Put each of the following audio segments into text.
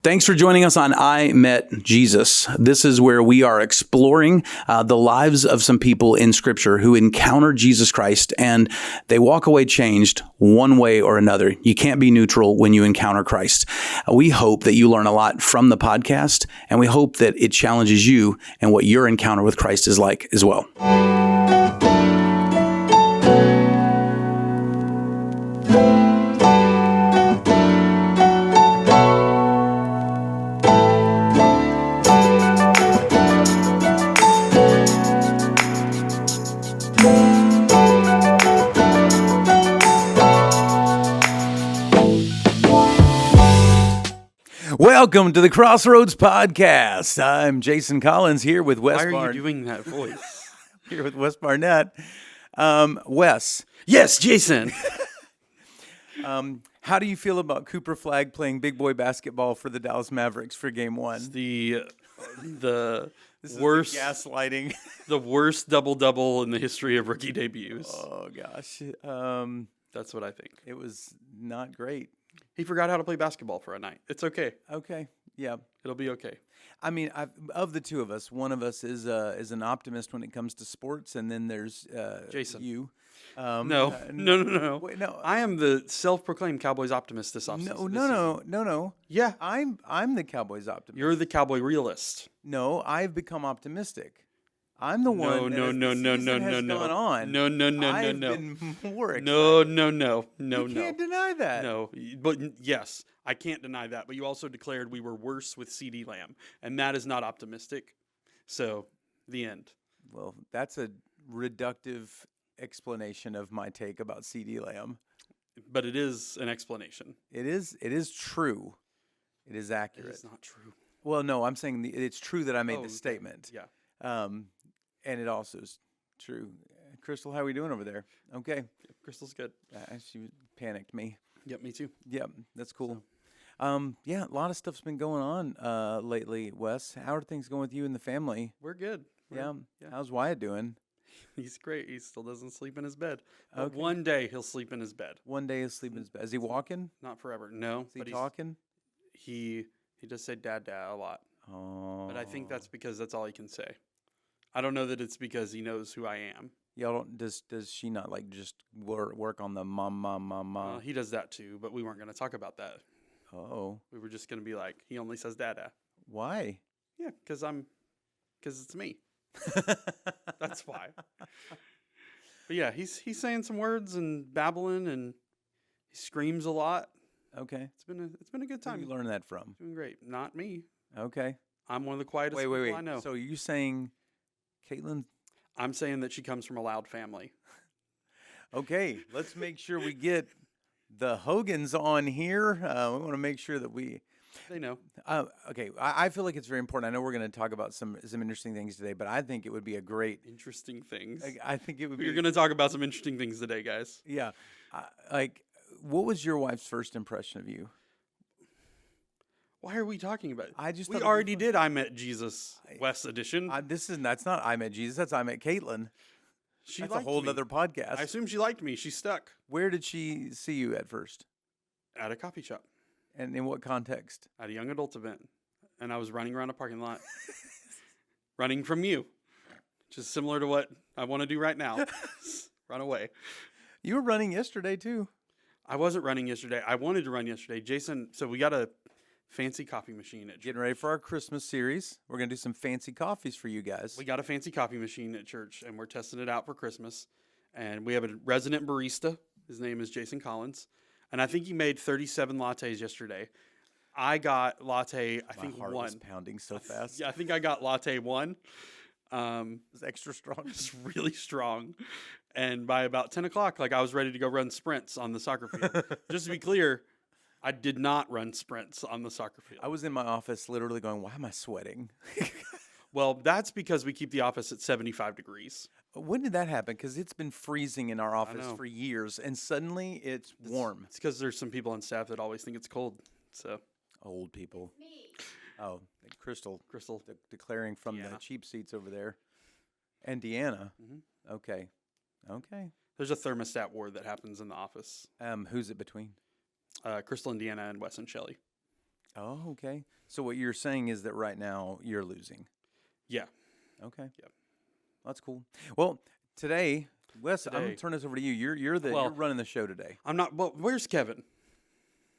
Thanks for joining us on I Met Jesus. This is where we are exploring the lives of some people in Scripture who encounter Jesus Christ and they walk away changed one way or another. You can't be neutral when you encounter Christ. We hope that you learn a lot from the podcast, and we hope that it challenges you and what your encounter with Christ is like as well. Welcome to the Crossroads Podcast. I'm Jason Collins here with Wes Barnett. Why are you doing that voice? Here with Wes Barnett. Wes. Yes, Jason. How do you feel about Cooper Flagg playing big boy basketball for the Dallas Mavericks for Game 1? The This worst is the gaslighting. the worst double-double in the history of rookie debuts. Oh, gosh. That's what I think. It was not great. He forgot how to play basketball for a night. It's okay. Okay. Yeah. It'll be okay. I mean, of the two of us, one of us is an optimist when it comes to sports, and then there's Jason. You. No. Wait, no. I am the self-proclaimed Cowboys optimist this offseason. No. Yeah. I'm the Cowboys optimist. You're the Cowboy realist. No, I've become optimistic. I'm the one. No. Gone on. No. I've been more excited. No. You can't deny that. No, but yes, I can't deny that. But you also declared we were worse with CeeDee Lamb, and that is not optimistic. So, the end. Well, that's a reductive explanation of my take about CeeDee Lamb. But it is an explanation. It is true. It is accurate. It's not true. Well, no, I'm saying it's true that I made Oh, this statement. Yeah. And it also is true. Crystal, how are we doing over there? Okay. Crystal's good. She panicked me. Yep, me too. Yep, that's cool. Yeah, a lot of stuff's been going on lately, Wes. How are things going with you and the family? We're good. Yeah. How's Wyatt doing? He's great. He still doesn't sleep in his bed. But Okay. one day he'll sleep in his bed. One day he'll sleep in his bed. Is he walking? Not forever. No. Is he but talking? He does say dad a lot. Oh. But I think that's because that's all he can say. I don't know that it's because he knows who I am. Y'all don't. Does she not like just work on the mom? He does that too, but we weren't going to talk about that. Oh. We were just going to be like, he only says dada. Why? Yeah, because it's me. That's why. But yeah, he's saying some words and babbling, and he screams a lot. Okay. It's been a good Who time. did you learn that from? Doing great. Not me. Okay. I'm one of the quietest Wait. people I know. So you saying, Caitlin? I'm saying that she comes from a loud family. Okay, let's make sure we get the Hogans on here. We want to make sure that we. They know. Okay, I feel like it's very important. I know we're going to talk about some interesting things today, but I think it would be a great. Interesting things. I think it would be. You're going to talk about some interesting things today, guys. Yeah, what was your wife's first impression of you? Why are we talking about it? I just we thought it'd be already fun. did I Met Jesus West edition. That's not I Met Jesus. That's I Met Caitlin. She That's a liked whole me. nother podcast. I assume she liked me. She stuck Where did she see you at first, at a coffee shop and in what context? at a young adult event, and I was running around a parking lot, running from you, which is similar to what I want to do right now. Run away. You were running yesterday too. I wasn't running yesterday. I wanted to run yesterday. Jason, so we got a fancy coffee machine at church. Getting ready for our Christmas series. We're gonna do some fancy coffees for you guys. We got a fancy coffee machine at church, and we're testing it out for Christmas. And we have a resident barista. His name is Jason Collins. And I think he made 37 lattes yesterday. I got latte, I think, My heart one. was pounding so fast. Yeah, I think I got latte one. It was extra strong. It's really strong. And by about 10 o'clock, I was ready to go run sprints on the soccer field. Just to be clear, I did not run sprints on the soccer field. I was in my office literally going, why am I sweating? Well, that's because we keep the office at 75 degrees. When did that happen? Because it's been freezing in our office know. for years, and suddenly it's warm. It's because there's some people on staff that always think it's cold. So, Old people. Oh, Crystal Crystal. declaring from the Deanna. cheap seats over there. And Deanna. Mhm. Okay. There's a thermostat war that happens in the office. Who's it between? Crystal, Indiana, and Wes and Shelley. Oh, okay. So what you're saying is that right now you're losing. Yeah. Okay. Yep. That's cool. Well, today, Wes, I'm Today. gonna turn this over to you. You're Well- running the show today. I'm not. Well, where's Kevin?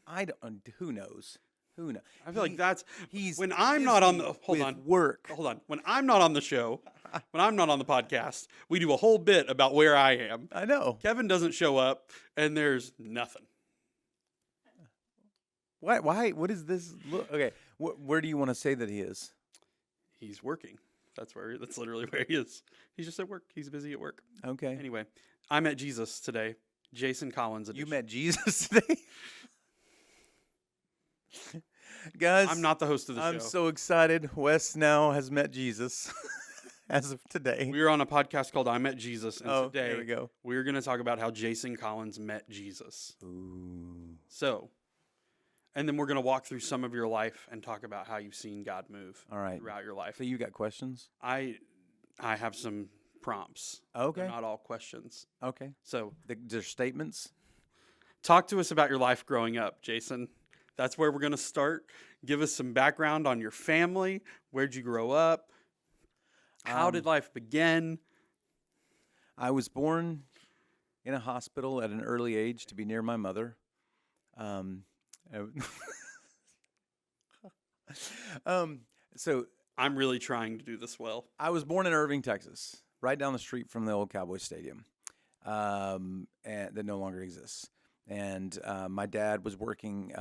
I don't. Who knows? Who knows? I feel like that's he's when I'm not on the. busy Hold with on. work. Hold on. When I'm not on the show, when I'm not on the podcast, we do a whole bit about where I am. I know. Kevin doesn't show up, and there's nothing. Why? Why? What is this? Look. Okay. Where do you want to say that he is? He's working. That's literally where he is. He's just at work. He's busy at work. Okay. Anyway, I met Jesus today. Jason Collins You edition. met Jesus today, guys. I'm not the host of the I'm show. so excited. Wes now has met Jesus as of today. We are on a podcast called I Met Jesus, and Oh, today there we go. we're going to talk about how Jason Collins met Jesus. Ooh. So, and then we're going to walk through some of your life and talk about how you've seen God move All right. throughout your life. So you got questions? I have some prompts. Okay. They're not all questions. Okay. So, There's statements. talk to us about your life growing up, Jason. That's where we're going to start. Give us some background on your family. Where'd you grow up? How did life begin? I was born in a hospital at an early age to be near my mother. I- so I'm really trying to do this well. I was born in Irving, Texas, right down the street from the old Cowboy Stadium, and that no longer exists. And my dad was working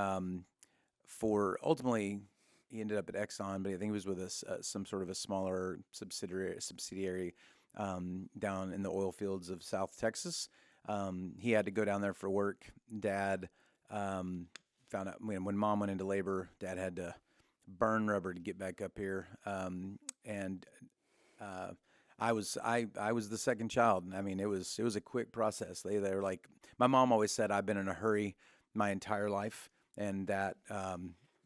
ultimately he ended up at Exxon, but I think he was with us some sort of a smaller subsidiary down in the oil fields of South Texas. He had to go down there for work. Dad found out when Mom went into labor, Dad had to burn rubber to get back up here, and I was the second child. I mean, it was a quick process. They were like, my mom always said I've been in a hurry my entire life, and that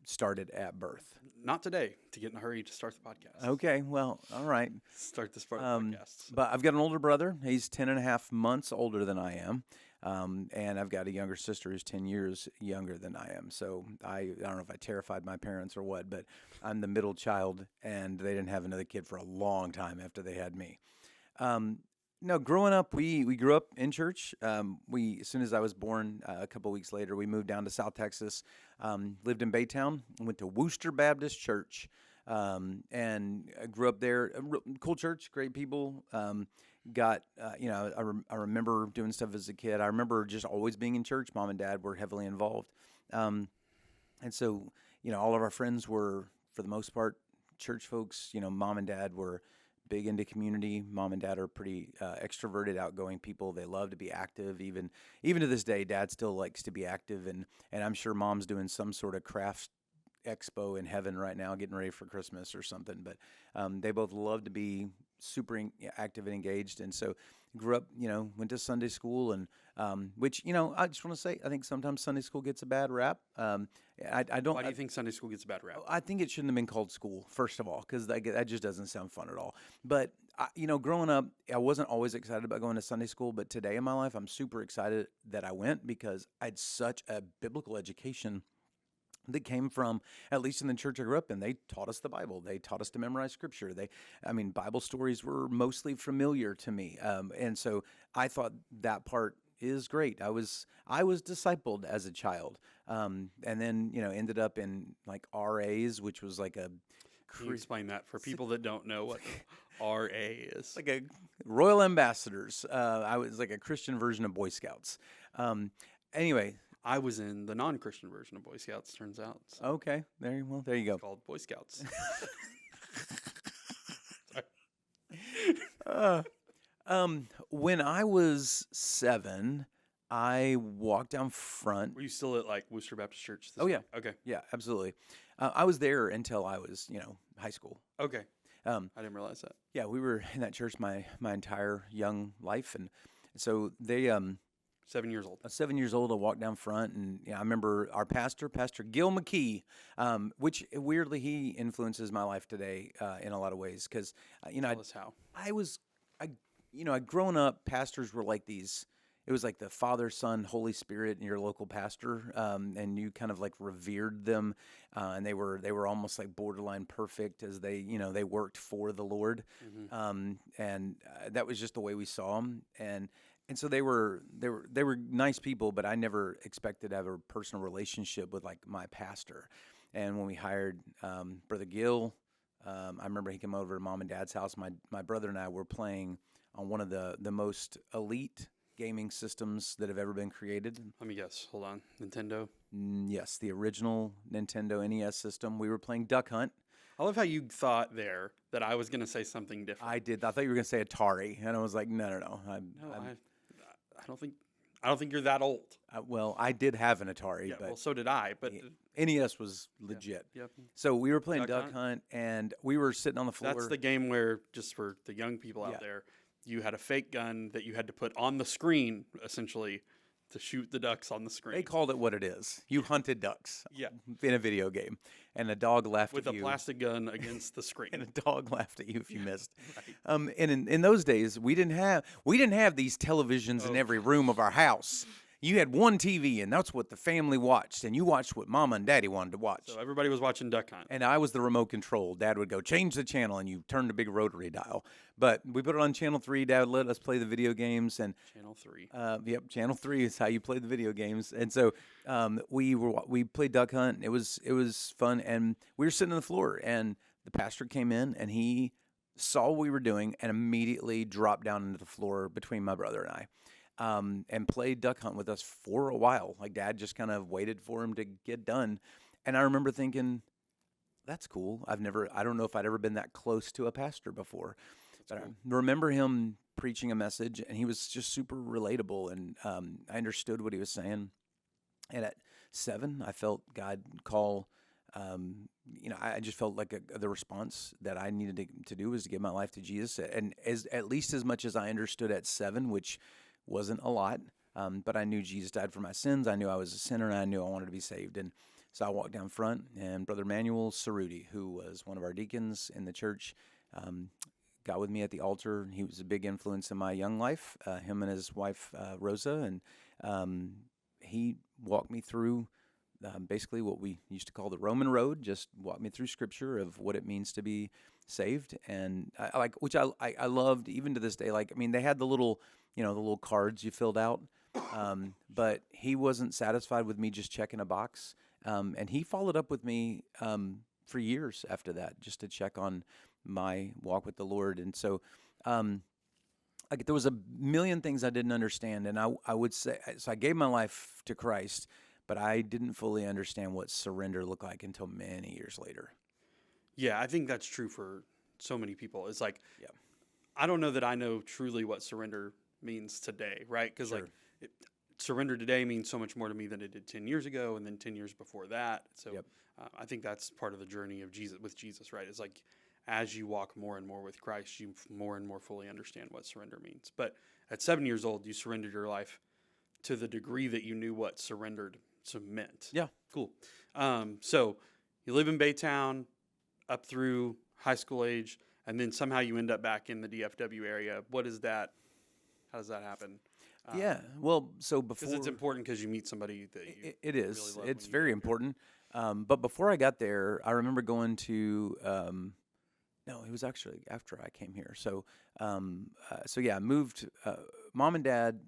started at birth. Not today, to get in a hurry to start the podcast. Okay, well, all right. Start this part of the podcast. But I've got an older brother. He's 10 and a half months older than I am. And I've got a younger sister who's 10 years younger than I am. So I don't know if I terrified my parents or what, but I'm the middle child, and they didn't have another kid for a long time after they had me. No, growing up, we grew up in church. As soon as I was born, a couple weeks later, we moved down to South Texas, lived in Baytown, went to Wooster Baptist Church, and I grew up there. Cool church, great people. I remember doing stuff as a kid. I remember just always being in church. Mom and Dad were heavily involved. And so, all of our friends were, for the most part, church folks. Mom and Dad were big into community. Mom and Dad are pretty extroverted, outgoing people. They love to be active. Even to this day, Dad still likes to be active, and I'm sure Mom's doing some sort of craft expo in heaven right now, getting ready for Christmas or something. But they both love to be super active and engaged, and so grew up. Went to Sunday school, and which I just want to say, I think sometimes Sunday school gets a bad rap. I don't. Why do you think Sunday school gets a bad rap? I think it shouldn't have been called school, first of all, because that just doesn't sound fun at all. But, growing up, I wasn't always excited about going to Sunday school. But today in my life, I'm super excited that I went because I had such a biblical education that came from, at least in the church I grew up in. They taught us the Bible. They taught us to memorize Scripture. Bible stories were mostly familiar to me. And so I thought that part is great. I was discipled as a child, and then ended up in like RAs, which was like a Can you explain that for people that don't know what RA is? like a Royal Ambassadors. I was like a Christian version of Boy Scouts. Anyway, I was in the non-Christian version of Boy Scouts, turns out. So okay, there you go. it's called Boy Scouts. When I was 7, I walked down front. Were you still at like Wooster Baptist Church? Oh, yeah. Okay. Yeah, absolutely. I was there until I was, high school. Okay. I didn't realize that. Yeah, we were in that church my entire young life, and so they 7 years old. I was 7 years old. I walked down front, and I remember our Pastor Gil McKee, which weirdly he influences my life today in a lot of ways because Tell us how. I'd grown up. Pastors were like these it was like the Father, Son, Holy Spirit, and your local pastor, and you kind of like revered them, and they were almost like borderline perfect as they worked for the Lord, and that was just the way we saw them, and so they were nice people, but I never expected to have a personal relationship with like my pastor, and when we hired Brother Gill, I remember he came over to Mom and Dad's house. My brother and I were playing on one of the most elite gaming systems that have ever been created. Let me guess. Hold on. Nintendo. Yes, the original Nintendo NES system. We were playing Duck Hunt. I love how you thought there that I was going to say something different. I did. I thought you were going to say Atari, and I was like, no. No, I don't think you're that old. Well, I did have an Atari, Yeah, but well, so did I. But NES was legit. Yep. So we were playing Duck Duck Hunt, and we were sitting on the floor. That's the game where, just for the young people out there, you had a fake gun that you had to put on the screen, essentially, to shoot the ducks on the screen. They called it what it is. You hunted ducks Yeah. in a video game, and a dog laughed with at a you. plastic gun against the screen. And a dog laughed at you if you missed. Right. And in those days, we didn't have these televisions in every room of our house. You had one TV, and that's what the family watched, and you watched what Mama and Daddy wanted to watch. So everybody was watching Duck Hunt. And I was the remote control. Dad would go, change the channel, and you turn the big rotary dial. But we put it on Channel 3. Dad would let us play the video games. And Channel 3. Yep, Channel 3 is how you play the video games. And so we played Duck Hunt. It was fun. And we were sitting on the floor, and the pastor came in, and he saw what we were doing and immediately dropped down into the floor between my brother and I. And played Duck Hunt with us for a while. Like Dad just kind of waited for him to get done. And I remember thinking, that's cool. I don't know if I'd ever been that close to a pastor before. But cool. I remember him preaching a message, and he was just super relatable, and I understood what he was saying. And at 7, I felt God call. I just felt like the response that I needed to do was to give my life to Jesus, and at least as much as I understood at 7, which wasn't a lot, but I knew Jesus died for my sins. I knew I was a sinner, and I knew I wanted to be saved. And so I walked down front, and Brother Manuel Cerruti, who was one of our deacons in the church, got with me at the altar. He was a big influence in my young life, him and his wife, Rosa, and he walked me through basically what we used to call the Roman road, just walked me through Scripture of what it means to be saved, and which I loved even to this day. Like, I mean, they had the little cards you filled out, but he wasn't satisfied with me just checking a box, and he followed up with me for years after that, just to check on my walk with the Lord. And so there was a million things I didn't understand, and I would say, so I gave my life to Christ, but I didn't fully understand what surrender looked like until many years later. Yeah, I think that's true for so many people. It's like, I don't know that I know truly what surrender means today, right? Because surrender today means so much more to me than it did 10 years ago, and then 10 years before that. So I think that's part of the journey of Jesus, right? It's like, as you walk more and more with Christ, you more and more fully understand what surrender means. But at 7 years old, you surrendered your life to the degree that you knew what surrendered meant. Yeah. Cool. So you live in Baytown up through high school age, and then somehow you end up back in the DFW area. What is that? How does that happen? Well, so before... Because it's important because you meet somebody that you It is. really love It's when you very get important. But before I got there, I remember going to... no, it was actually after I came here. So, I moved. Mom and Dad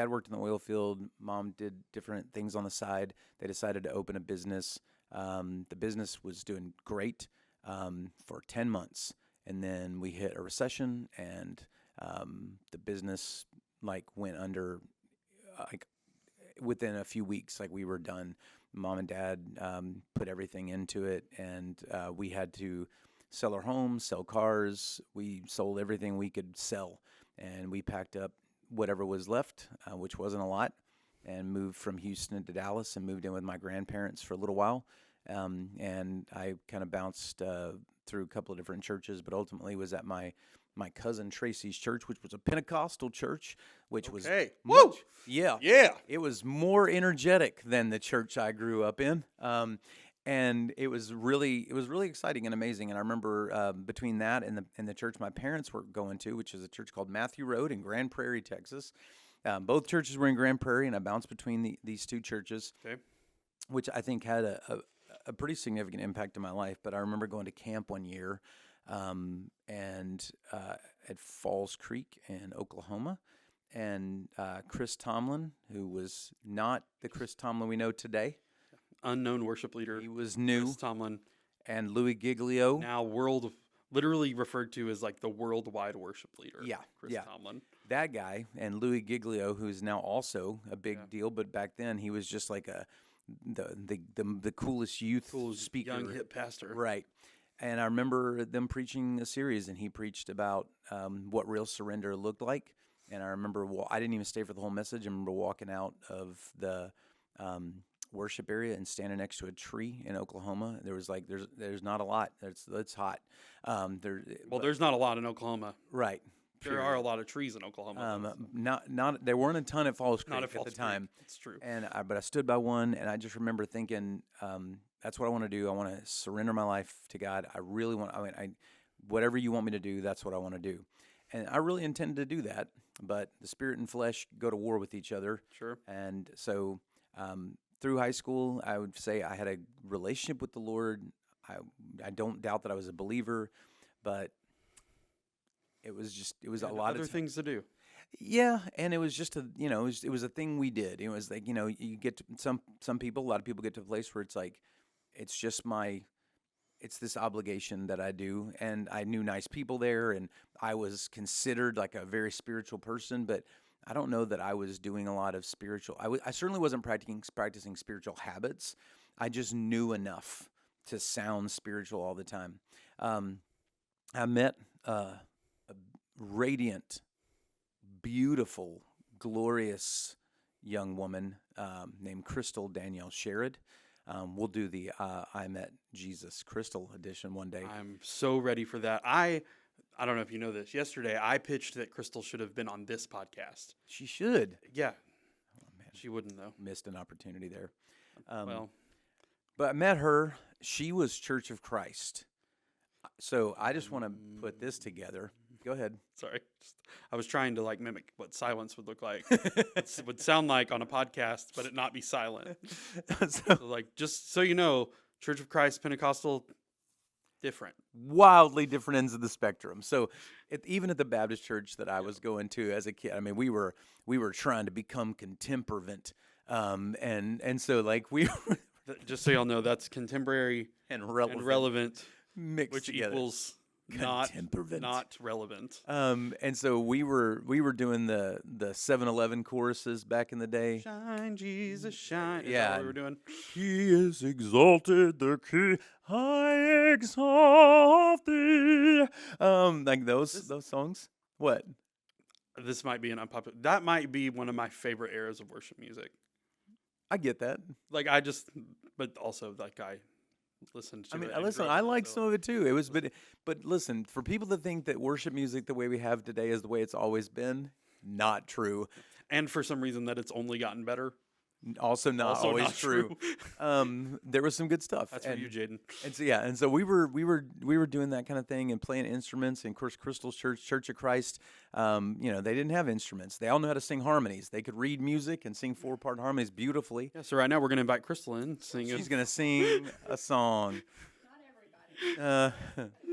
worked in the oil field. Mom did different things on the side. They decided to open a business. The business was doing great for 10 months. And then we hit a recession, and the business went under within a few weeks. We were done. Mom and Dad put everything into it, and we had to sell our homes, sell cars. We sold everything we could sell, and we packed up whatever was left, which wasn't a lot, and moved from Houston to Dallas and moved in with my grandparents for a little while. And I kind of bounced through a couple of different churches, but ultimately was at my cousin Tracy's church, which was a Pentecostal church, which was Woo! Yeah. It was more energetic than the church I grew up in. And it was really exciting and amazing. And I remember between that and the church my parents were going to, which is a church called Matthew Road in Grand Prairie, Texas, Both churches were in Grand Prairie, and I bounced between these two churches, Okay. which I think had a pretty significant impact on my life. But I remember going to camp one year, and at Falls Creek in Oklahoma, and Chris Tomlin, who was not the Chris Tomlin we know today. Unknown worship leader. He was new, Chris Tomlin, and Louis Giglio. now literally referred to as like the worldwide worship leader. Yeah, Chris yeah. Tomlin. That guy, and Louis Giglio, who's now also a big deal, but back then he was just like the coolest youth Cool speaker, young hip pastor. right? And I remember them preaching a series, and he preached about what real surrender looked like. And I remember I didn't even stay for the whole message. I remember walking out of the worship area and standing next to a tree in Oklahoma. There was like there's not a lot. It's hot. There's not a lot in Oklahoma. Right. There are a lot of trees in Oklahoma. Not there weren't a ton at Falls Creek Not at Falls the time. Creek. It's true. But I stood by one, and I just remember thinking, that's what I want to do. I want to surrender my life to God. I really want. Whatever you want me to do, that's what I want to do. And I really intended to do that, but the spirit and flesh go to war with each other. Sure. And so through high school, I would say I had a relationship with the Lord. I don't doubt that I was a believer, but it was a lot other of things to do. Yeah, and it was just it was a thing we did. It was like, you get to some people, a lot of people get to a place where it's like, it's this obligation that I do, and I knew nice people there, and I was considered like a very spiritual person, but I don't know that I was doing a lot of spiritual. I certainly wasn't practicing spiritual habits. I just knew enough to sound spiritual all the time. I met a radiant, beautiful, glorious young woman named Crystal Danielle Sherrod. We'll do the I Met Jesus Crystal edition one day. I'm so ready for that. I don't know if you know this. Yesterday, I pitched that Crystal should have been on this podcast. She should. Yeah. Oh, man. She wouldn't, though. Missed an opportunity there. But I met her. She was Church of Christ. So I just want to put this together. Go ahead. sorry. I was trying to mimic what silence would look like. It would sound like on a podcast, but it not be silent. So, just so you know, Church of Christ, Pentecostal, different. Wildly different ends of the spectrum. So even at the Baptist church that I was going to as a kid, I mean, we were trying to become contemporant. And so we just so y'all know, that's contemporary and relevant mixed which together. Equals not relevant. And so we were doing the 7-Eleven choruses back in the day. Shine, Jesus, shine. Is that what we were doing? He is exalted, the King. I exalt thee. Like those songs. What? This might be an unpopular. That might be one of my favorite eras of worship music. I get that. But also I listened to. I like some of it too. It was, but listen, for people that think that worship music the way we have today is the way it's always been, not true. And for some reason that it's only gotten better. Also not always true. There was some good stuff. That's for you, Jaden. And so we were doing that kind of thing and playing instruments. And of course, Crystal's Church of Christ, they didn't have instruments. They all knew how to sing harmonies. They could read music and sing 4-part harmonies beautifully. Yeah. So right now we're going to invite Crystal in. She's going to sing a song. Not everybody.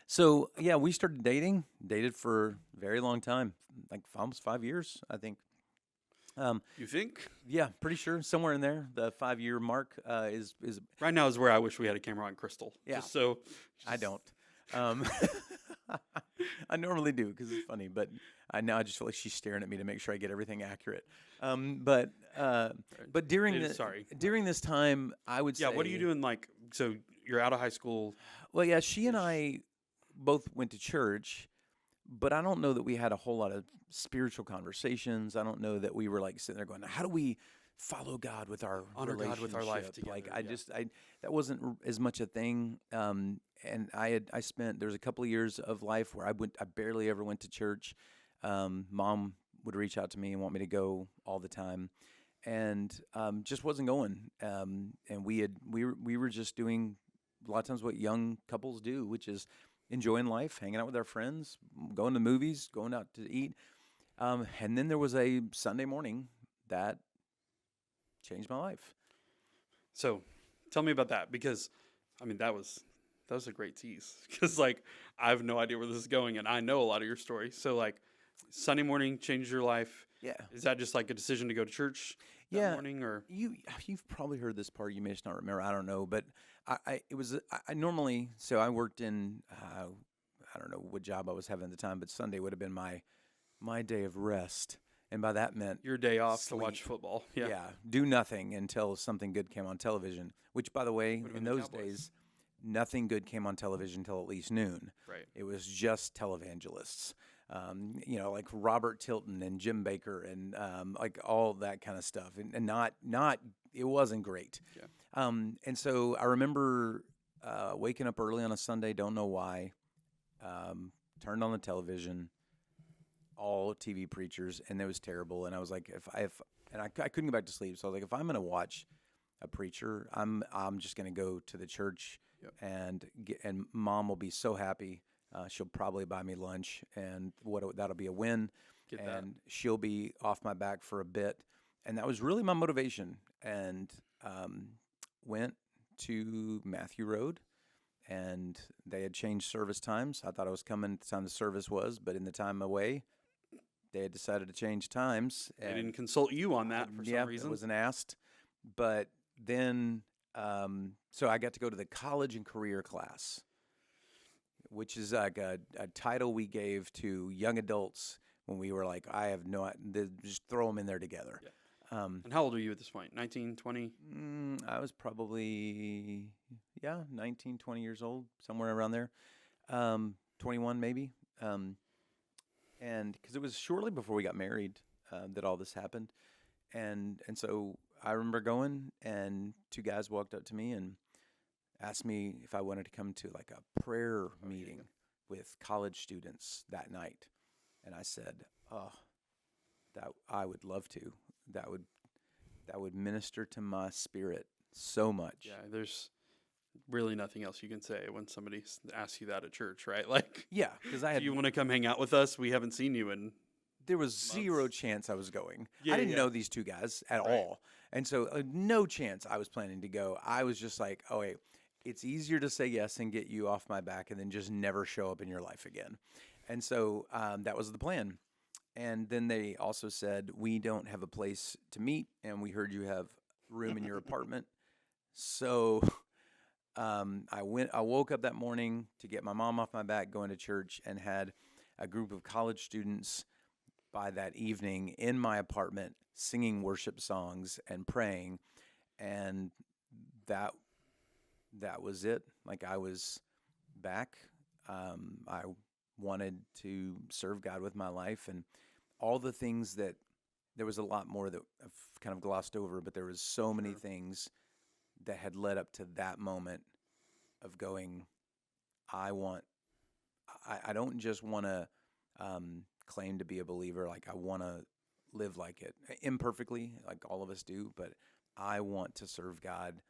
So yeah, we started dated for a very long time, like almost 5 years, I think. You think? Yeah, pretty sure somewhere in there. The 5-year mark is right now is where I wish we had a camera on Crystal. Yeah, I don't. I normally do because it's funny, but I just feel like she's staring at me to make sure I get everything accurate. But during this time, I would say, yeah. What are you doing? So you're out of high school. Well, yeah, she and I both went to church. But I don't know that we had a whole lot of spiritual conversations. I don't know that we were sitting there going, how do we follow God with our honor God with our life together? That wasn't as much a thing. And there was a couple of years of life where I barely ever went to church. Mom would reach out to me and want me to go all the time, and just wasn't going. And we were just doing a lot of times what young couples do, which is enjoying life, hanging out with our friends, going to movies, going out to eat. And then there was a Sunday morning that changed my life. So tell me about that, because I mean that was a great tease, because like I have no idea where this is going, and I know a lot of your story. So like Sunday morning changed your life. Yeah. Is that just like a decision to go to church that morning, or You've probably heard this part. You may just not remember. I don't know, but I normally, so I worked in I don't know what job I was having at the time, but Sunday would have been my day of rest, and by that meant your day off sleep. to watch football? Yeah. Do nothing until something good came on television. Which, by the way, Would've in been the those Cowboys. days, nothing good came on television until at least noon. Right. It was just televangelists, like Robert Tilton and Jim Baker and like all that kind of stuff, and not it wasn't great. Yeah. And so I remember waking up early on a Sunday, don't know why, turned on the television, all TV preachers, and it was terrible. And I was like, I couldn't go back to sleep, so I was like, if I'm going to watch a preacher, I'm just going to go to the church. Yep. And Mom will be so happy. She'll probably buy me lunch, and that'll be a win. Get that. And she'll be off my back for a bit. And that was really my motivation. And went to Matthew Road, and they had changed service times. I thought I was coming at the time the service was, but in the time away, they had decided to change times. They didn't consult you on that for some reason. I wasn't asked. But then, so I got to go to the college and career class, which is like a title we gave to young adults when we were like, I have no idea, just throw them in there together. Yeah. And how old were you at this point? 19, 20? I was probably, 19, 20 years old, somewhere around there. 21 maybe. And because it was shortly before we got married that all this happened. And so I remember going, and two guys walked up to me and asked me if I wanted to come to like a prayer meeting with college students that night. And I said, that I would love to. That would minister to my spirit so much. Yeah, there's really nothing else you can say when somebody asks you that at church, right? Like, Yeah, because I do had you want to come hang out with us? We haven't seen you in. there was zero chance I was going. Yeah, I didn't yeah. know these two guys at all. And so no chance I was planning to go. I was just like, oh, wait, it's easier to say yes and get you off my back and then just never show up in your life again. And so that was the plan. And then they also said, we don't have a place to meet, and we heard you have room in your apartment. So I woke up that morning to get my mom off my back going to church, and had a group of college students by that evening in my apartment singing worship songs and praying. And that was it. Like, I was back. I wanted to serve God with my life, and all the things that there was a lot more that I've kind of glossed over, but there was so many things that had led up to that moment of going, I don't just want to claim to be a believer. Like, I want to live like it imperfectly, like all of us do, but I want to serve God.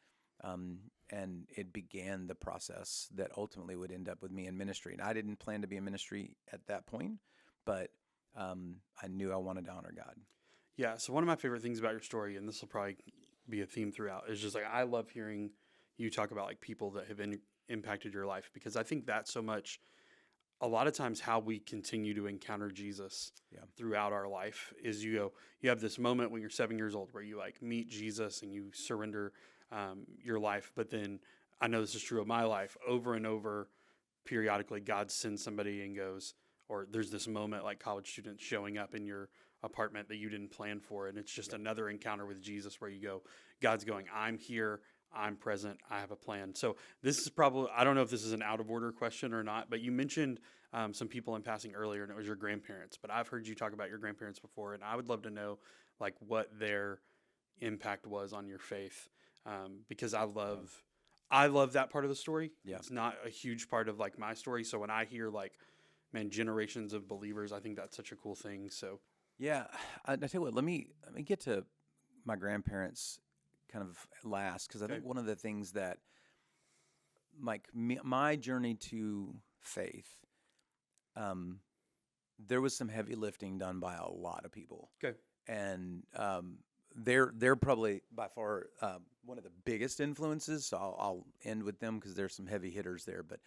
And it began the process that ultimately would end up with me in ministry. And I didn't plan to be in ministry at that point, but I knew I wanted to honor God. Yeah, so one of my favorite things about your story, and this will probably be a theme throughout, is just like I love hearing you talk about like people that have impacted your life, because I think that's so much, a lot of times how we continue to encounter Jesus throughout our life is you have this moment when you're 7 years old where you like meet Jesus and you surrender your life. But then I know this is true of my life, over and over, periodically God sends somebody and goes, or there's this moment like college students showing up in your apartment that you didn't plan for. And it's just another encounter with Jesus where you go, God's going, I'm here, I'm present, I have a plan. So this is probably, I don't know if this is an out of order question or not, but you mentioned some people in passing earlier, and it was your grandparents. But I've heard you talk about your grandparents before, and I would love to know like what their impact was on your faith, because I love that part of the story. Yeah. It's not a huge part of like my story. So when I hear like, man, generations of believers, I think that's such a cool thing. So Yeah, I tell you what. Let me get to my grandparents kind of last, because I think one of the things that, like my journey to faith, there was some heavy lifting done by a lot of people. Okay. And they're probably by far one of the biggest influences. So I'll end with them because there's some heavy hitters there. But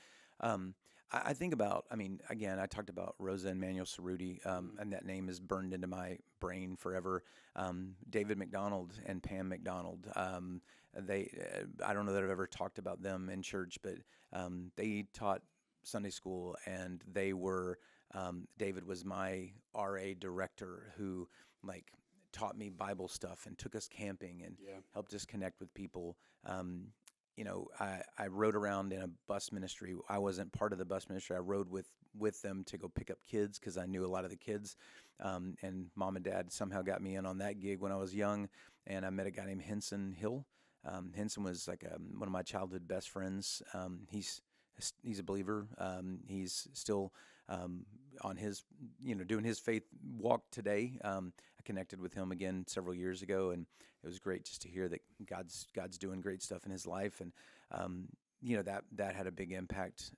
I think about, I mean, again, I talked about Rosa and Manuel Cerruti, and that name is burned into my brain forever. David McDonald and Pam McDonald. I don't know that I've ever talked about them in church, but they taught Sunday school, and they were, David was my RA director who taught me Bible stuff and took us camping and helped us connect with people. I rode around in a bus ministry. I wasn't part of the bus ministry. I rode with them to go pick up kids because I knew a lot of the kids. And Mom and Dad somehow got me in on that gig when I was young. And I met a guy named Henson Hill. Henson was one of my childhood best friends. He's a believer. He's still on his, doing his faith walk today. I connected with him again several years ago, and it was great just to hear that God's doing great stuff in his life, and that had a big impact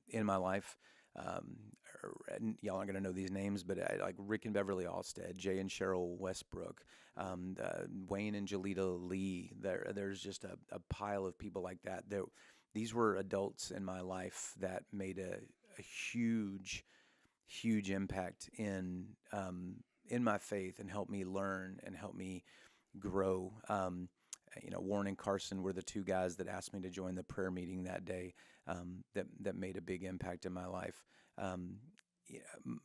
in my life. And y'all aren't going to know these names, but like Rick and Beverly Alstead, Jay and Cheryl Westbrook, Wayne and Jolita Lee. There's just a pile of people like that. These were adults in my life that made a huge impact in my faith and helped me learn and helped me grow. Warren and Carson were the two guys that asked me to join the prayer meeting that day. That made a big impact in my life.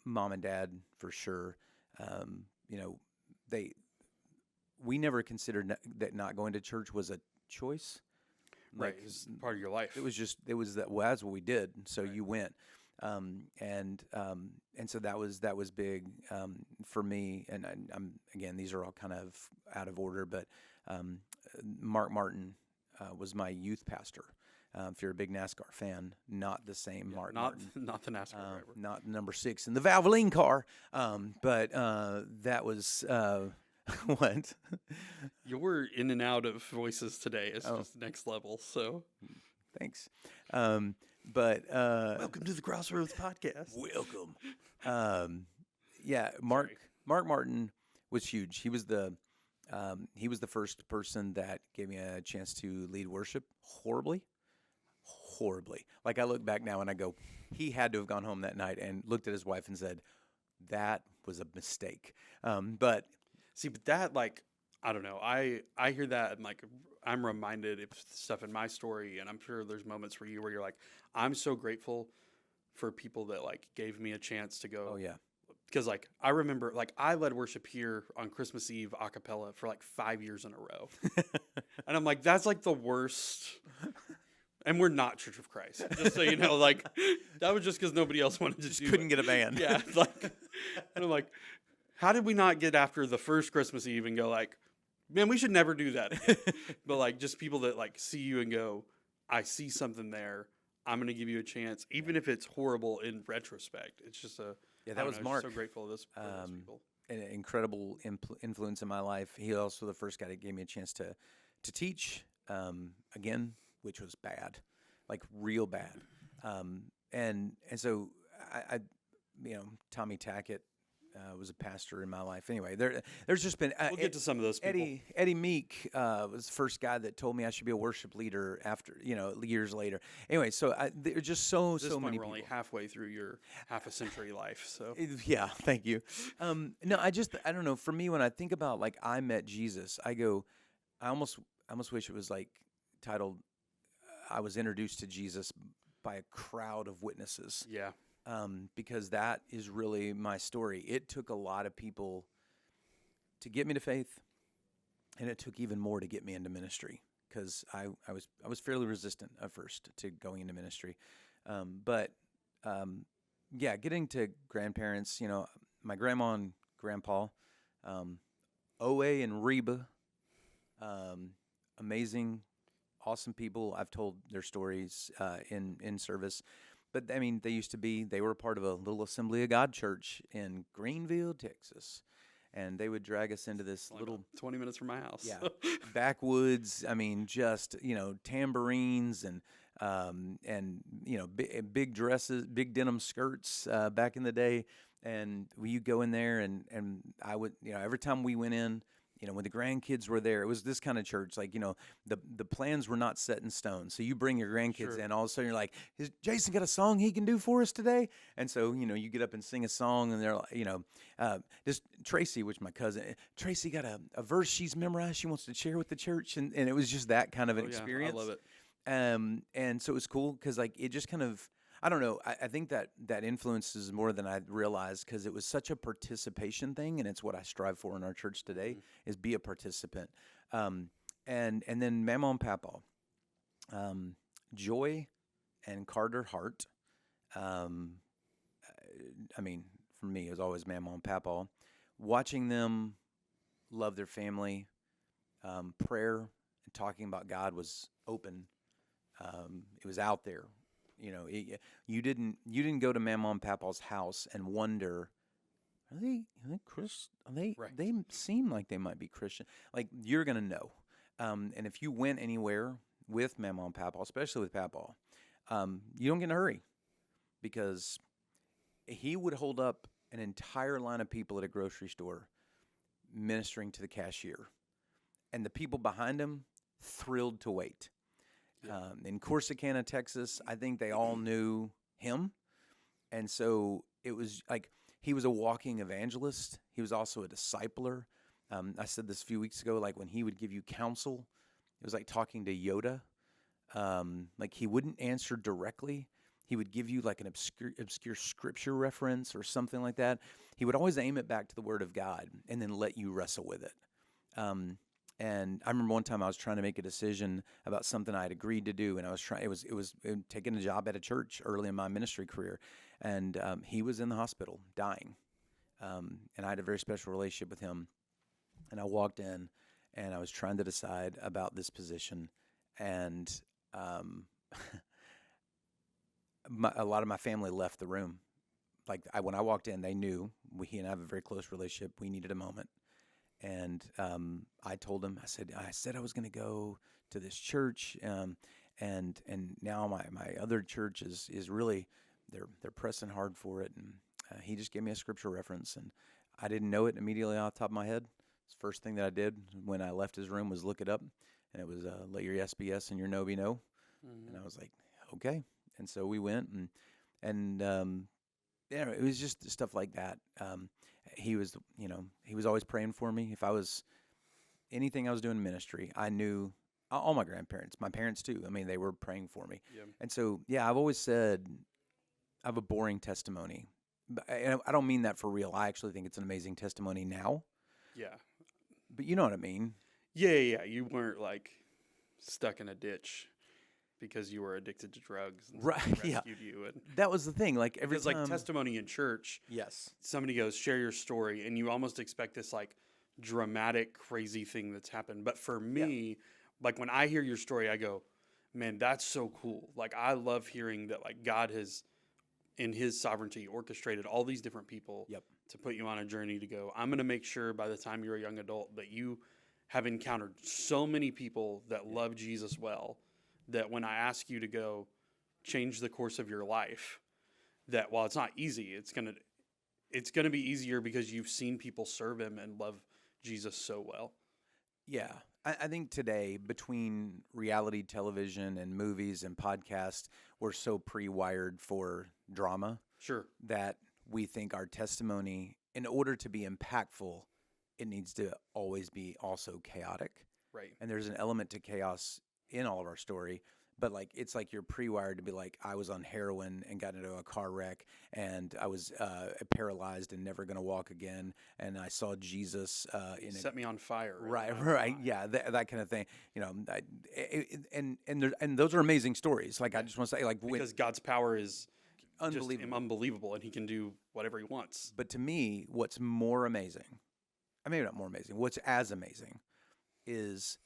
Mom and Dad, for sure. We never considered that not going to church was a choice. Right, it's part of your life. It was that's what we did. So you went, and so that was big for me. And I'm again, these are all kind of out of order, but Mark Martin was my youth pastor. If you're a big NASCAR fan, not the same Mark Martin. Not the NASCAR driver. Not number 6 in the Valvoline car. But that was what? You're in and out of voices today. It's just next level. So thanks. But welcome to the Crossroads podcast. Welcome. Mark Martin was huge. He was the first person that gave me a chance to lead worship horribly. Like I look back now and I go, he had to have gone home that night and looked at his wife and said, that was a mistake. But that, I don't know. I hear that and I'm reminded of stuff in my story, and I'm sure there's moments for you where you're like, I'm so grateful for people that gave me a chance to go. Oh yeah. Because I remember I led worship here on Christmas Eve a cappella for 5 years in a row. And I'm like, that's the worst. And we're not Church of Christ, just so you know. That was just because nobody else wanted to do couldn't it. get a band. Yeah. And I'm like, how did we not get after the first Christmas Eve and go man, we should never do that again. But just people that see you and go, I see something there. I'm going to give you a chance, even if it's horrible in retrospect. It's just that was Mark. So grateful for those people. An incredible influence in my life. He also the first guy that gave me a chance to teach again, which was bad, real bad. And so I Tommy Tackett was a pastor in my life. Anyway, there's just been we'll get to some of those people. Eddie Meek was the first guy that told me I should be a worship leader after years later. Anyway, so there's just so many we're people. Only halfway through your half a century life. So yeah, thank you. No, I don't know. For me, when I think about I met Jesus, I go, I almost wish it was titled, I was introduced to Jesus by a crowd of witnesses. Yeah. Because that is really my story. It took a lot of people to get me to faith, and it took even more to get me into ministry because I was fairly resistant at first to going into ministry. But getting to grandparents, my grandma and grandpa, Owe and Reba, amazing, awesome people. I've told their stories in service. But, they were part of a little Assembly of God church in Greenville, Texas. And they would drag us into this little 20 minutes from my house. Yeah, backwoods. Just, tambourines and big dresses, big denim skirts back in the day. And you go in there, and I would, every time we went in, when the grandkids were there, it was this kind of church. Like, the plans were not set in stone. So you bring your grandkids Sure. in, all of a sudden you're like, "Has Jason got a song he can do for us today?" And so, you get up and sing a song, and they're like, just Tracy, which my cousin, Tracy got a verse she's memorized she wants to share with the church. And it was just that kind of an Oh, yeah, experience. I love it. And so it was cool because like it just kind of, I don't know, I think that influences more than I realized because it was such a participation thing, and it's what I strive for in our church today is be a participant. And then Mama and Papa, Joy and Carter Hart. I mean, for me, it was always Mama and Papa. Watching them love their family, prayer and talking about God was open. It was out there. You didn't go to Mama and Papa's house and wonder, are they Chris? Right. They seem like they might be Christian. Like, you're gonna know. And if you went anywhere with Mama and Papa, especially with Papa, you don't get in a hurry because he would hold up an entire line of people at a grocery store ministering to the cashier, and the people behind him thrilled to wait. In Corsicana, Texas, I think they all knew him. And so it was like he was a walking evangelist. He was also a discipler. I said this a few weeks ago, like when he would give you counsel, it was like talking to Yoda. Like he wouldn't answer directly. He would give you like an obscure scripture reference or something like that. He would always aim it back to the Word of God and then let you wrestle with it. And I remember one time I was trying to make a decision about something I had agreed to do, and I was trying. It was taking a job at a church early in my ministry career, and he was in the hospital dying, and I had a very special relationship with him. And I walked in, and I was trying to decide about this position, and a lot of my family left the room. Like when I walked in, they knew he and I have a very close relationship. We needed a moment. And I told him, I said I was going to go to this church, and now my other church is really they're pressing hard for it, and he just gave me a scripture reference, and I didn't know it immediately off the top of my head. It's the first thing that I did when I left his room was look it up, and it was let your yes be yes and your no be no, and I was like, okay, and so we went and yeah, it was just stuff like that. He was always praying for me. If I was anything I was doing in ministry, I knew all my grandparents, my parents too. I mean, they were praying for me. Yeah. And so, yeah, I've always said I have a boring testimony. And I don't mean that for real. I actually think it's an amazing testimony now. Yeah. But you know what I mean? Yeah. You weren't like stuck in a ditch because you were addicted to drugs and Right, somebody yeah. rescued you. And That was the thing. Like every because time, like testimony in church, yes, somebody goes, share your story, and you almost expect this like dramatic, crazy thing that's happened. But for me, like when I hear your story, I go, man, that's so cool. Like I love hearing that like God has, in his sovereignty, orchestrated all these different people Yep. to put you on a journey to go, I'm going to make sure by the time you're a young adult that you have encountered so many people that love Jesus well, that when I ask you to go change the course of your life, that while it's not easy, it's gonna be easier because you've seen people serve him and love Jesus so well. Yeah. I think today, between reality television and movies and podcasts, we're so pre-wired for drama Sure. that we think our testimony, in order to be impactful, it needs to always be also chaotic. Right. And there's an element to chaos in all of our story, but like it's like you're pre-wired to be like, I was on heroin and got into a car wreck, and I was paralyzed and never going to walk again, and I saw Jesus Set me on fire. right, yeah, that kind of thing, and those are amazing stories. Like I just want to say, like Because God's power is unbelievable. just unbelievable, and he can do whatever he wants. But to me, what's more amazing, maybe not more amazing, what's as amazing is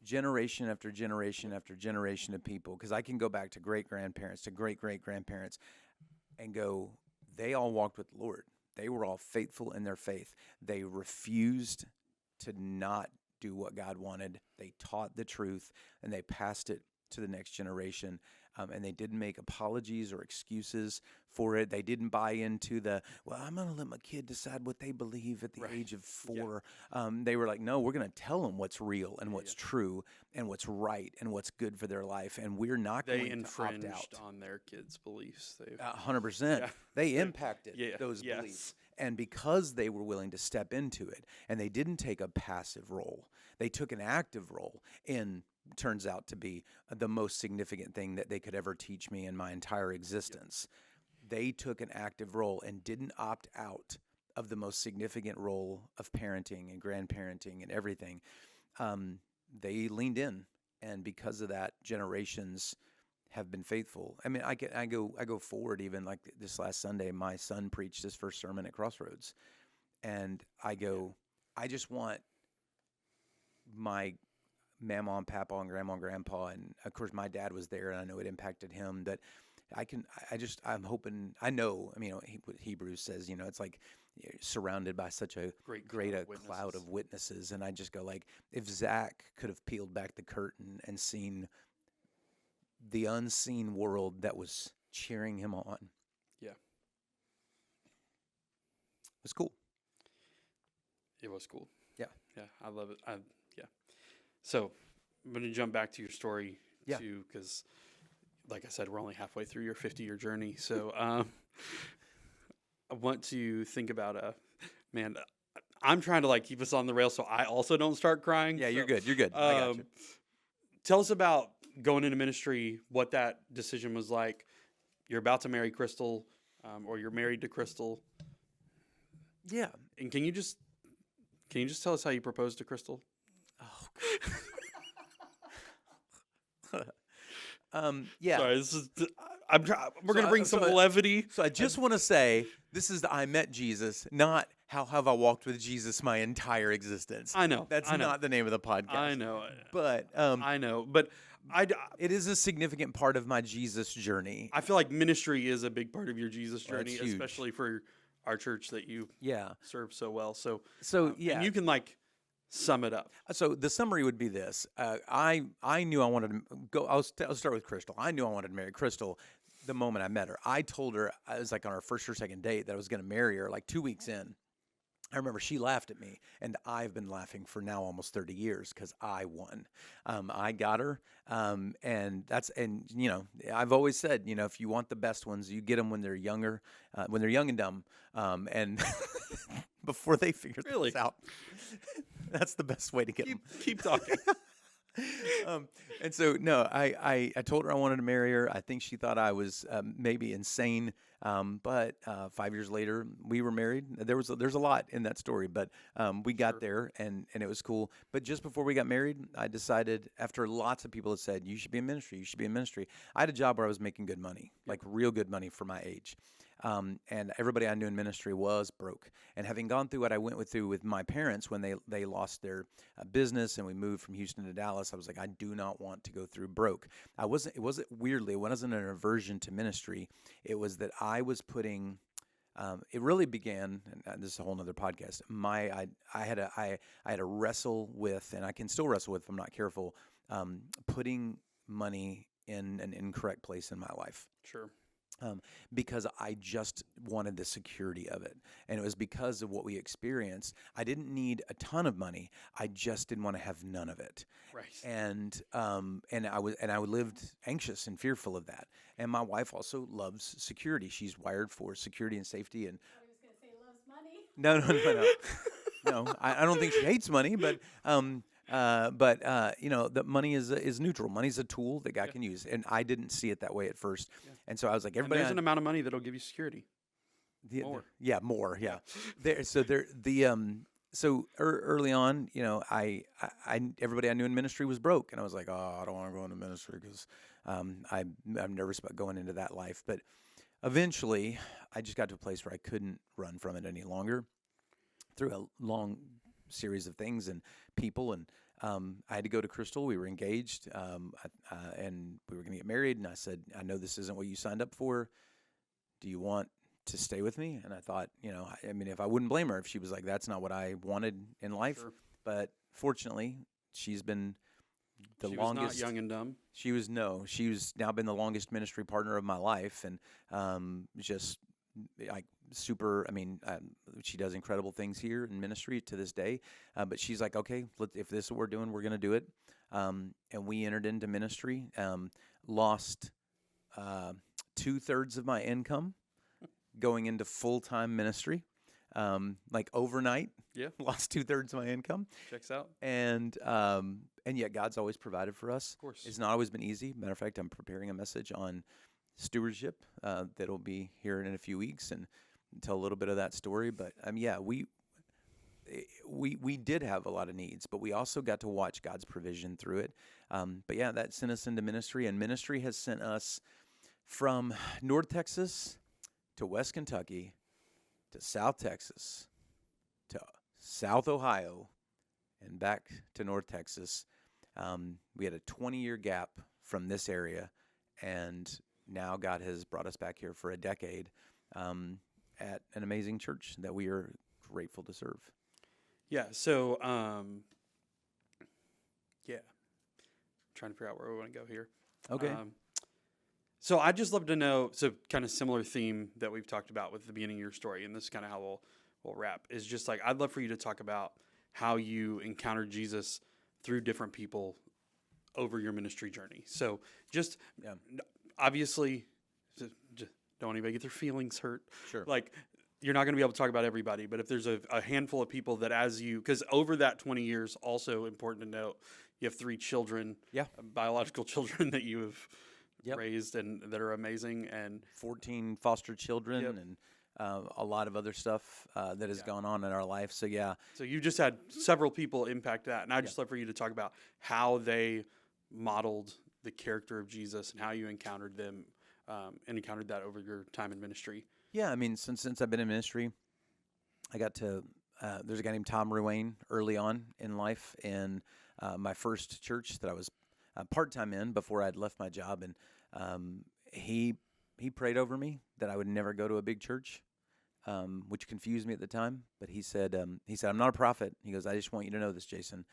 generation after generation after generation of people, because I can go back to great-grandparents, to great-great-grandparents, and go, they all walked with the Lord. They were all faithful in their faith. They refused to not do what God wanted. They taught the truth, and they passed it to the next generation. and they didn't make apologies or excuses for it. They didn't buy into well, I'm going to let my kid decide what they believe at the Right. age of 4. They were like, no, we're going to tell them what's real and what's true and what's right and what's good for their life, and we're not They going to opt infringed out. on their kids' beliefs. 100%. Yeah. They impacted Yeah. those Yes. beliefs. And because they were willing to step into it, and they didn't take a passive role, they took an active role in, turns out to be the most significant thing that they could ever teach me in my entire existence. They took an active role and didn't opt out of the most significant role of parenting and grandparenting and everything. They leaned in, and because of that, generations have been faithful. I mean, I go forward even like this last Sunday. My son preached his first sermon at Crossroads, and I just want my mama and papa and grandma and grandpa, and of course my dad was there, and I know it impacted him. That I'm hoping. I know. I mean, what Hebrews says, it's like you're surrounded by such a Great great cloud of cloud witnesses. of witnesses, and I just go like, if Zach could have peeled back the curtain and seen the unseen world that was cheering him on, Yeah. it was cool. It was cool. Yeah. Yeah, I love it. Yeah. So I'm going to jump back to your story Yeah. too, because like I said, we're only halfway through your 50-year journey. So I want to think about man, I'm trying to like keep us on the rails so I also don't start crying. Yeah, So, you're good. You're good. I got you. Tell us about going into ministry, what that decision was like. You're about to marry Crystal, or you're married to Crystal. Yeah. And can you just tell us how you proposed to Crystal? Yeah. Sorry, this is. We're gonna bring some so I- levity. So I just want to say, this is I met Jesus, not how have I walked with Jesus my entire existence. I know. That's I know. not the name of the podcast. I know. But I know. But it is a significant part of my Jesus journey. I feel like ministry is a big part of your Jesus Well, it's journey, huge. especially for our church that you Yeah. serve so well. So Yeah. and you can like sum it up. So the summary would be this: I knew I wanted to go. I'll start with Crystal. I knew I wanted to marry Crystal the moment I met her. I told her, I was like on our first or second date, that I was going to marry her. Like 2 weeks in, I remember she laughed at me, and I've been laughing for now almost 30 years because I won. I got her, and I've always said, if you want the best ones, you get them when they're younger, when they're young and dumb, and before they figure Really? this out. That's the best way to get them. Keep talking. And so, no, I told her I wanted to marry her. I think she thought I was maybe insane. But 5 years later, we were married. There's a lot in that story, but we got there, and it was cool. But just before we got married, I decided, after lots of people had said, you should be in ministry, you should be in ministry. I had a job where I was making good money, like real good money for my age. And everybody I knew in ministry was broke. And having gone through what I went through with my parents when they lost their business and we moved from Houston to Dallas, I was like, I do not want to go through broke. It wasn't an aversion to ministry. It was that I was putting, it really began, and this is a whole nother podcast. I had a wrestle with, and I can still wrestle with if I'm not careful, putting money in an incorrect place in my life. Sure. Because I just wanted the security of it. And it was because of what we experienced. I didn't need a ton of money. I just didn't want to have none of it. Right. And I lived anxious and fearful of that. And my wife also loves security. She's wired for security and safety. And I was going to say loves money. no. No, I don't think she hates money, but the money is neutral. Money's a tool that God can use, and I didn't see it that way at first. Yeah. And so I was like, And everybody. there's an amount of money that'll give you security. More. More. Yeah. So early on, everybody I knew in ministry was broke, and I was like, oh, I don't want to go into ministry because I'm nervous about going into that life. But eventually, I just got to a place where I couldn't run from it any longer. Through a long series of things and people, and I had to go to Crystal. We were engaged, and we were going to get married. And I said, I know this isn't what you signed up for. Do you want to stay with me? And I thought, if I wouldn't blame her if she was like, that's not what I wanted in life. Sure. But fortunately, she's been the She longest. was not young and dumb. She's now been the longest ministry partner of my life, and just like super. I mean, she does incredible things here in ministry to this day. But she's like, okay, if this is what we're doing, we're going to do it. And we entered into ministry. Lost 2/3 of my income going into full-time ministry, like overnight. Yeah. Lost 2/3 of my income. Checks out. And yet God's always provided for us. Of course. It's not always been easy. Matter of fact, I'm preparing a message on stewardship that'll be here in a few weeks and tell a little bit of that story. But yeah, we did have a lot of needs, but we also got to watch God's provision through it. But yeah, that sent us into ministry, and ministry has sent us from North Texas to West Kentucky to South Texas to South Ohio and back to North Texas. We had a 20-year gap from this area, and now God has brought us back here for a decade at an amazing church that we are grateful to serve. Yeah. So, yeah. Trying to figure out where we want to go here. Okay. So I'd just love to know, so kind of similar theme that we've talked about with the beginning of your story, and this is kind of how we'll wrap, is just like, I'd love for you to talk about how you encountered Jesus through different people over your ministry journey. So just obviously, just don't want anybody get their feelings hurt. Sure. Like, you're not going to be able to talk about everybody, but if there's a handful of people that because over that 20 years, also important to note, you have 3 children, biological children that you have raised and that are amazing, and 14 foster children and a lot of other stuff that has gone on in our life. So yeah. So you just had several people impact that, and I'd just love for you to talk about how they modeled the character of Jesus and how you encountered them and encountered that over your time in ministry. Yeah, I mean, since I've been in ministry, I got to there's a guy named Tom Ruane early on in life in my first church that I was part-time in before I'd left my job, and he prayed over me that I would never go to a big church, which confused me at the time. But he said, I'm not a prophet. He goes, I just want you to know this, Jason.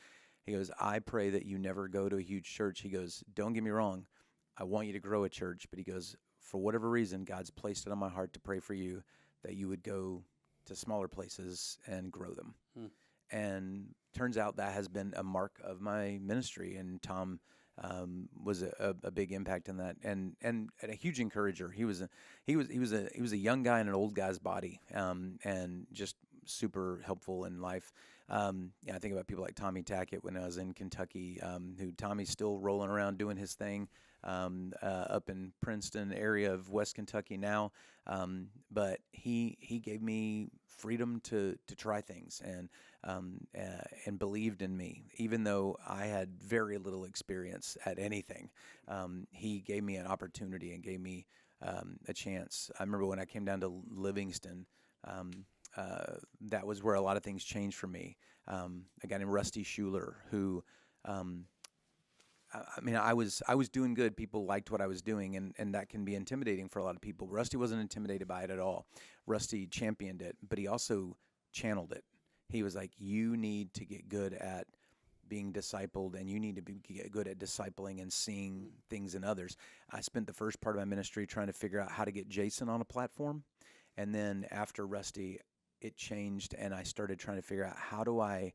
He goes, I pray that you never go to a huge church. He goes, don't get me wrong, I want you to grow a church. But he goes, for whatever reason, God's placed it on my heart to pray for you that you would go to smaller places and grow them. And turns out that has been a mark of my ministry. And Tom was a big impact in that, and a huge encourager. He was a young guy in an old guy's body, and just super helpful in life. I think about people like Tommy Tackett when I was in Kentucky, who Tommy's still rolling around doing his thing up in Princeton area of West Kentucky now. But he gave me freedom to try things and believed in me, even though I had very little experience at anything. He gave me an opportunity and gave me a chance. I remember when I came down to Livingston, that was where a lot of things changed for me. A guy named Rusty Schuler, who, I was doing good. People liked what I was doing, and that can be intimidating for a lot of people. Rusty wasn't intimidated by it at all. Rusty championed it, but he also channeled it. He was like, you need to get good at being discipled, and you need to get good at discipling and seeing things in others. I spent the first part of my ministry trying to figure out how to get Jason on a platform. And then after Rusty, it changed, and I started trying to figure out, how do I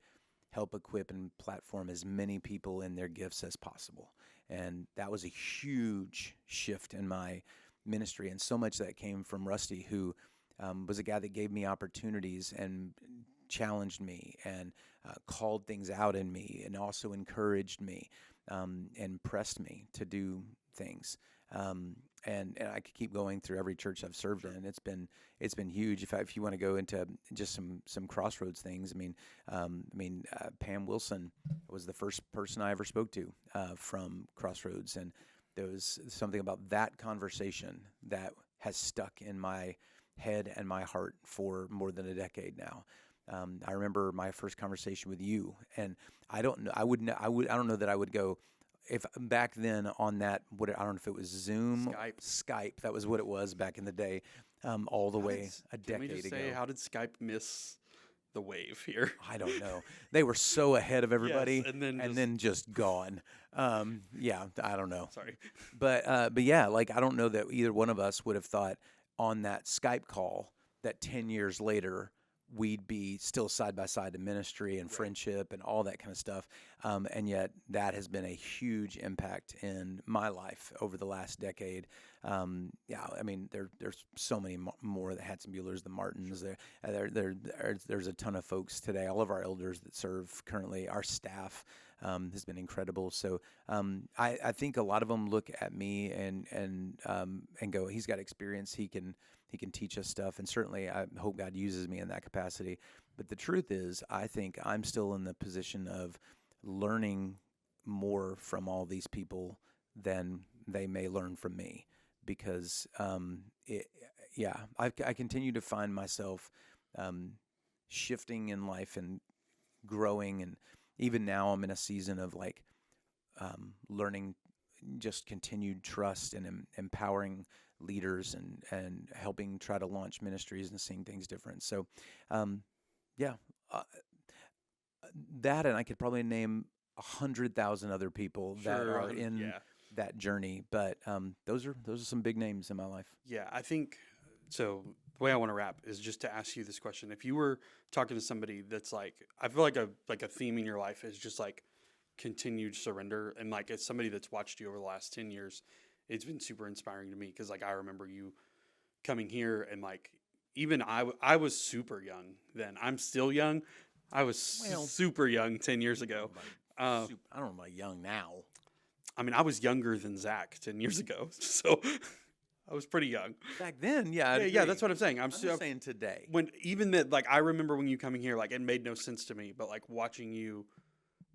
help equip and platform as many people in their gifts as possible? And that was a huge shift in my ministry, and so much that came from Rusty, who was a guy that gave me opportunities and challenged me and called things out in me, and also encouraged me and pressed me to do things. And I could keep going through every church I've served in. It's been huge. If you want to go into just some Crossroads things, Pam Wilson was the first person I ever spoke to from Crossroads, and there was something about that conversation that has stuck in my head and my heart for more than a decade now. I remember my first conversation with you, and I don't know. I don't know that I would go. If back then on that, I don't know if it was Zoom, Skype. That was what it was back in the day, all the way a decade ago. How did Skype miss the wave here? I don't know. They were so ahead of everybody, and then just gone. Yeah, I don't know. Sorry. But yeah, like I don't know that either one of us would have thought on that Skype call that 10 years later we'd be still side by side in ministry and friendship and all that kind of stuff. And yet that has been a huge impact in my life over the last decade. Yeah, I mean, there's so many more, the Hatzenbuehlers, the Martins. There's a ton of folks today. All of our elders that serve currently, our staff has been incredible. So I think a lot of them look at me and go, he's got experience. He can teach us stuff, and certainly I hope God uses me in that capacity. But the truth is, I think I'm still in the position of learning more from all these people than they may learn from me, because I continue to find myself shifting in life and growing, and even now I'm in a season of like learning just continued trust and empowering leaders and helping try to launch ministries and seeing things different. So, that, and I could probably name 100,000 other people that are in that journey. But those are some big names in my life. Yeah, I think so. The way I want to wrap is just to ask you this question: if you were talking to somebody that's like, I feel like a theme in your life is just like continued surrender, and like it's somebody that's watched you over the last 10 years. It's been super inspiring to me because like I remember you coming here, and like even I was super young then. I'm still young. I was super young 10 years ago. I don't know about young now. I mean, I was younger than Zach 10 years ago, so I was pretty young back then. Yeah, yeah. That's what I'm saying. I'm just saying today. When even that, like I remember when you coming here, like it made no sense to me, but like watching you,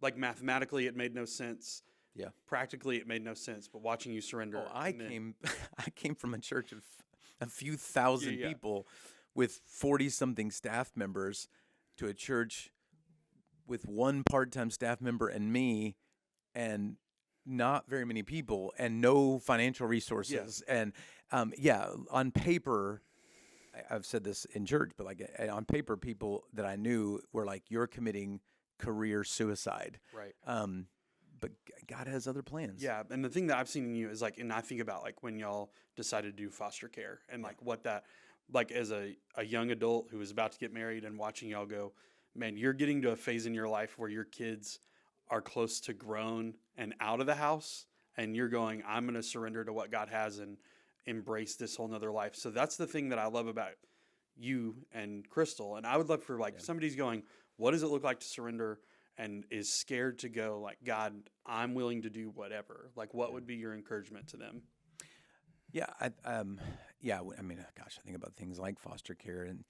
like mathematically, it made no sense. Yeah. Practically, it made no sense, but watching you surrender. I came from a church of a few thousand people with 40-something staff members to a church with one part-time staff member and me, and not very many people and no financial resources. And on paper, I've said this in church, but like on paper, people that I knew were like, you're committing career suicide. Right. But God has other plans. Yeah, and the thing that I've seen in you is like, and I think about like when y'all decided to do foster care and like what that, like as a young adult who was about to get married and watching y'all go, man, you're getting to a phase in your life where your kids are close to grown and out of the house, and you're going, I'm going to surrender to what God has and embrace this whole nother life. So that's the thing that I love about you and Crystal. And I would love for like somebody's going, what does it look like to surrender, and is scared to go like, God, I'm willing to do whatever. Like, what would be your encouragement to them? Yeah, I mean, gosh, I think about things like foster care, and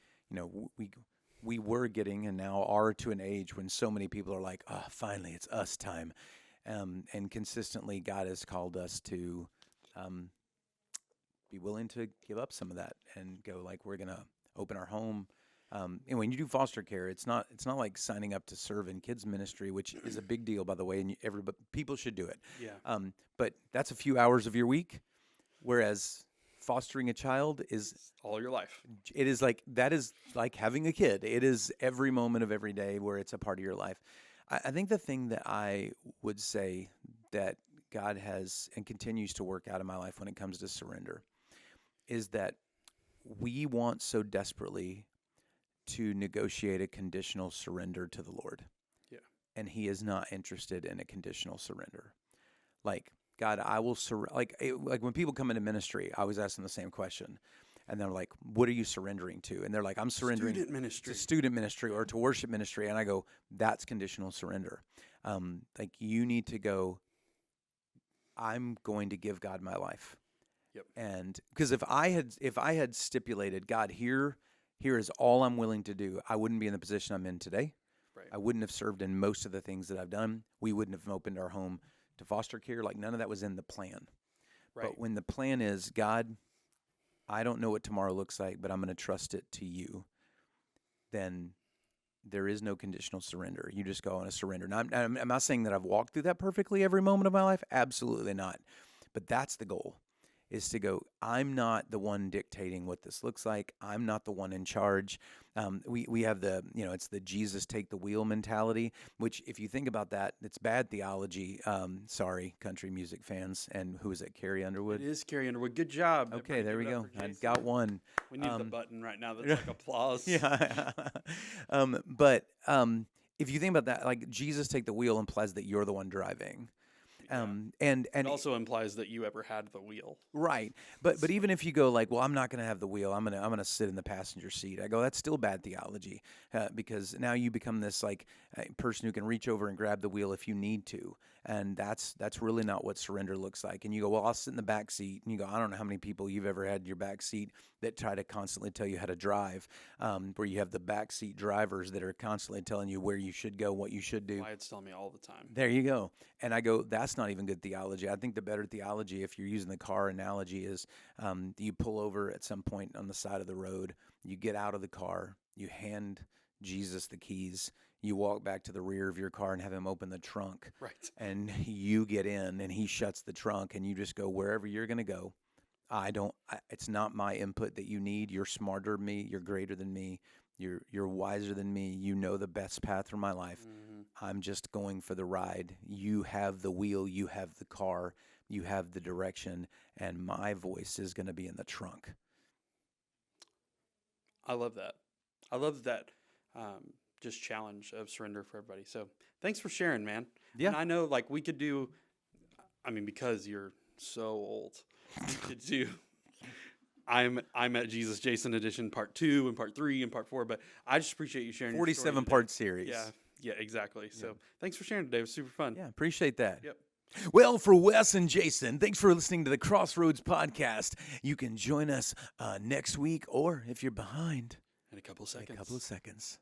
we were getting and now are to an age when so many people are like, oh, finally, it's us time, and consistently God has called us to be willing to give up some of that and go like, we're gonna open our home. And when you do foster care, it's not like signing up to serve in kids ministry, which is a big deal, by the way, and people should do it. Yeah. But that's a few hours of your week, whereas fostering a child is all your life. It is like, that is like having a kid. It is every moment of every day where it's a part of your life. I think the thing that I would say that God has and continues to work out in my life when it comes to surrender is that we want so desperately to negotiate a conditional surrender to the Lord. Yeah. And he is not interested in a conditional surrender. Like, God, I will surrender. Like when people come into ministry, I always ask them the same question. And they're like, what are you surrendering to? And they're like, I'm surrendering to student ministry or to worship ministry. And I go, that's conditional surrender. Like, you need to go, I'm going to give God my life. Yep. And because if I had stipulated, God, here is all I'm willing to do, I wouldn't be in the position I'm in today. Right. I wouldn't have served in most of the things that I've done. We wouldn't have opened our home to foster care. Like, none of that was in the plan. Right. But when the plan is, God, I don't know what tomorrow looks like, but I'm going to trust it to you, then there is no conditional surrender. You just go on a surrender. Now, I'm not saying that I've walked through that perfectly every moment of my life. Absolutely not. But that's the goal, is to go, I'm not the one dictating what this looks like. I'm not the one in charge. We have the, it's the Jesus take the wheel mentality, which if you think about that, it's bad theology. Sorry, country music fans. And who is it? Carrie Underwood? It is Carrie Underwood. Good job. Okay, Everybody there we give it go. up for I Jason. got one. We need the button right now that's like applause. Yeah. But if you think about that, like Jesus take the wheel implies that you're the one driving. And It also implies that you ever had the wheel. right. But even if you go like, well, I'm not going to have the wheel. I'm gonna sit in the passenger seat. I go, that's still bad theology because now you become this like person who can reach over and grab the wheel if you need to. And that's really not what surrender looks like. And you go, well, I'll sit in the back seat. And you go, I don't know how many people you've ever had in your back seat that try to constantly tell you how to drive, where you have the back seat drivers that are constantly telling you where you should go, what you should do. Wyatt's telling me all the time. There you go. And I go, that's not even good theology. I think the better theology, if you're using the car analogy, is you pull over at some point on the side of the road, you get out of the car, you hand Jesus the keys, you walk back to the rear of your car and have him open the trunk. Right. And you get in and he shuts the trunk and you just go wherever you're going to go. It's not my input that you need. You're smarter than me. You're greater than me. You're wiser than me. You know the best path for my life. Mm-hmm. I'm just going for the ride. You have the wheel. You have the car. You have the direction. And my voice is going to be in the trunk. I love that. I love that just challenge of surrender for everybody. So thanks for sharing, man. Yeah. And I know like we could do, because you're so old, we could do I'm at Jesus Jason edition part 2 and part 3 and part 4, but I just appreciate you sharing your story 47 today. part series. Yeah, exactly. So thanks for sharing today. It was super fun. Yeah, appreciate that. Yep. Well, for Wes and Jason, thanks for listening to the Crossroads podcast. You can join us next week, or if you're behind, In a couple in seconds. a couple of seconds.